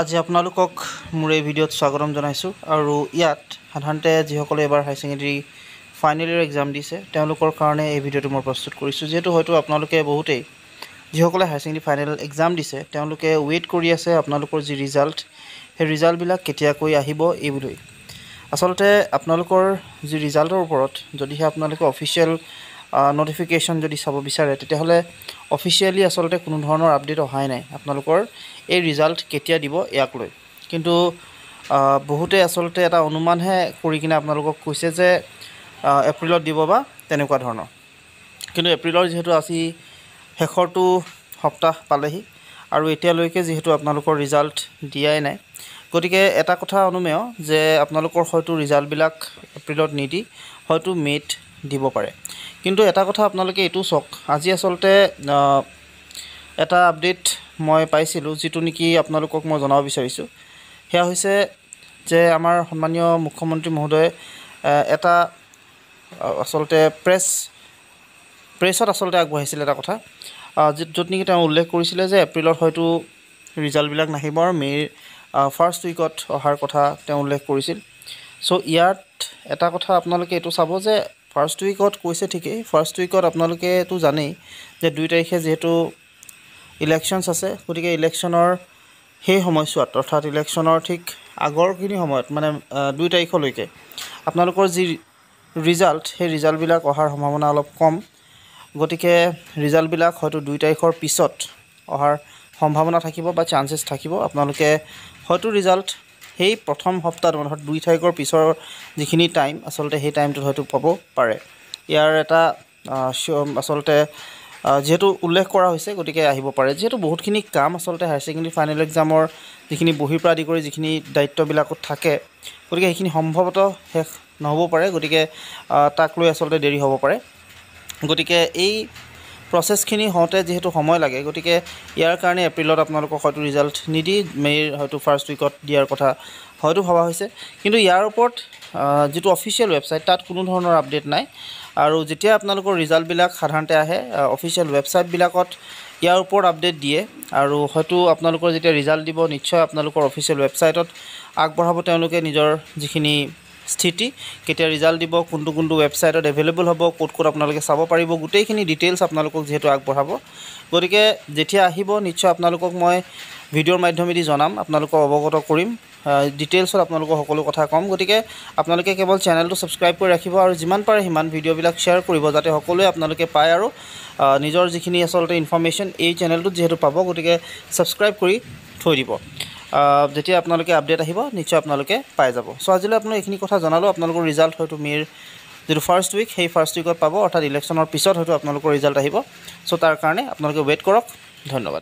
আজি আপোনালোকক মোৰ এই ভিডিঅ'ত স্বাগতম জনাইছোঁ আৰু ইয়াত সাধাৰণতে যিসকলে এবাৰ হাই ছেকেণ্ডেৰী ফাইনেল ইয়েৰ এক্সাম দিছে তেওঁলোকৰ কাৰণে এই ভিডিঅ'টো মই প্ৰস্তুত কৰিছোঁ যিহেতু হয়তো আপোনালোকে বহুতেই যিসকলে হাই ছেকেণ্ডেৰী ফাইনেল এক্সাম দিছে তেওঁলোকে ৱেইট কৰি আছে আপোনালোকৰ যি ৰিজাল্ট সেই ৰিজাল্টবিলাক কেতিয়াকৈ আহিব এইবুলি আচলতে আপোনালোকৰ যি ৰিজাল্টৰ ওপৰত যদিহে আপোনালোকে অফিচিয়েল নটিফিকেশ্যন যদি চাব বিচাৰে তেতিয়াহ'লে অফিচিয়েলি আচলতে কোনো ধৰণৰ আপডেট অহাই নাই আপোনালোকৰ এই ৰিজাল্ট কেতিয়া দিব ইয়াক লৈ কিন্তু বহুতে আচলতে এটা অনুমানহে কৰি কিনে আপোনালোকক কৈছে যে এপ্ৰিলত দিব বা তেনেকুৱা ধৰণৰ কিন্তু এপ্ৰিলৰ যেহেতু আজি শেষৰটো সপ্তাহ পালেহি আৰু এতিয়ালৈকে যেহেতু আপোনালোকৰ ৰিজাল্ট দিয়াই নাই গতিকে এটা কথা অনুমেয় যে আপোনালোকৰ হয়তো ৰিজাল্টবিলাক এপ্ৰিলত নিদি হয়তো মে'ত দিব পাৰে কিন্তু এটা কথা আপোনালোকে এইটো চাওক আজি আচলতে এটা আপডেট মই পাইছিলোঁ যিটো নেকি আপোনালোকক মই জনাব বিচাৰিছোঁ সেয়া হৈছে যে আমাৰ সন্মানীয় মুখ্যমন্ত্ৰী মহোদয়ে এটা আচলতে প্ৰেছত আচলতে আগবঢ়াইছিল এটা কথা য'ত নেকি তেওঁ উল্লেখ কৰিছিলে যে এপ্ৰিলত হয়তো ৰিজাল্টবিলাক নাহিব আৰু মে'ৰ ফাৰ্ষ্ট উইকত অহাৰ কথা তেওঁ উল্লেখ কৰিছিল চ' ইয়াত এটা কথা আপোনালোকে এইটো চাব যে ফাৰ্ষ্ট উইকত কৈছে ঠিকেই ফাৰ্ষ্ট উইকত আপোনালোকেতো জানেই যে 2 তাৰিখে যিহেতু ইলেকশ্যনছ আছে গতিকে ইলেকশ্যনৰ সেই সময়ছোৱাত অৰ্থাৎ ইলেকশ্যনৰ ঠিক আগৰখিনি সময়ত মানে 2 তাৰিখলৈকে আপোনালোকৰ যি ৰিজাল্ট সেই ৰিজাল্টবিলাক অহাৰ সম্ভাৱনা অলপ কম গতিকে ৰিজাল্টবিলাক হয়তো 2 তাৰিখৰ পিছত অহাৰ সম্ভাৱনা থাকিব বা চান্সেছ থাকিব আপোনালোকে হয়তো ৰিজাল্ট সেই প্ৰথম সপ্তাহত অৰ্থাৎ 2 তাৰিখৰ পিছৰ যিখিনি টাইম আচলতে সেই টাইমটোত হয়তো পাব পাৰে ইয়াৰ এটা আচলতে যেহেতু উল্লেখ কৰা হৈছে গতিকে আহিব পাৰে যেহেতু বহুতখিনি কাম আচলতে হাই ছেকেণ্ডেৰী ফাইনেল এক্সামৰ যিখিনি বহিৰ পৰা আদি কৰি যিখিনি দায়িত্ববিলাকত থাকে গতিকে সেইখিনি সম্ভৱতঃ শেষ নহ'ব পাৰে গতিকে তাক লৈ আচলতে দেৰি হ'ব পাৰে গতিকে এই প্ৰচেছখিনি হওঁতে যিহেতু সময় লাগে গতিকে ইয়াৰ কাৰণে এপ্ৰিলত আপোনালোকক হয়তো ৰিজাল্ট নিদি মে'ৰ হয়তো ফাৰ্ষ্ট উইকত দিয়াৰ কথা হয়তো ভবা হৈছে কিন্তু ইয়াৰ ওপৰত যিটো অফিচিয়েল ৱেবছাইট তাত কোনো ধৰণৰ আপডেট নাই আৰু যেতিয়া আপোনালোকৰ ৰিজাল্টবিলাক সাধাৰণতে আহে অফিচিয়েল ৱেবছাইটবিলাকত ইয়াৰ ওপৰত আপডেট দিয়ে আৰু হয়তো আপোনালোকৰ যেতিয়া ৰিজাল্ট দিব নিশ্চয় আপোনালোকৰ অফিচিয়েল ৱেবছাইটত আগবঢ়াব তেওঁলোকে নিজৰ যিখিনি স্থিতি কেতিয়া ৰিজাল্ট দিব কোনটো ৱেবছাইটত এভেইলেবল হ'ব ক'ত আপোনালোকে চাব পাৰিব গোটেইখিনি ডিটেইলছ আপোনালোকক যিহেতু আগবঢ়াব গতিকে যেতিয়া আহিব নিশ্চয় আপোনালোকক মই ভিডিঅ'ৰ মাধ্যমেদি জনাম আপোনালোকক অৱগত কৰিম ডিটেইলছত আপোনালোকক সকলো কথা ক'ম গতিকে আপোনালোকে কেৱল চেনেলটো ছাবস্ক্ৰাইব কৰি ৰাখিব আৰু যিমান পাৰে সিমান ভিডিঅ'বিলাক শ্বেয়াৰ কৰিব যাতে সকলোৱে আপোনালোকে পায় আৰু নিজৰ যিখিনি আচলতে ইনফৰমেশ্যন এই চেনেলটোত যিহেতু পাব গতিকে ছাবস্ক্ৰাইব কৰি থৈ দিব যেতিয়া আপোনালোকে আপডেট আহিব নিশ্চয় আপোনালোকে পাই যাব চ' আজিলৈ আপোনালোক এইখিনি কথা জনালোঁ আপোনালোকৰ ৰিজাল্ট হয়তো মে'ৰ যিটো ফাৰ্ষ্ট উইক সেই ফাৰ্ষ্ট উইকত পাব অৰ্থাৎ ইলেকশ্যনৰ পিছত হয়তো আপোনালোকৰ ৰিজাল্ট আহিব চ' তাৰ কাৰণে আপোনালোকে ৱেইট কৰক ধন্যবাদ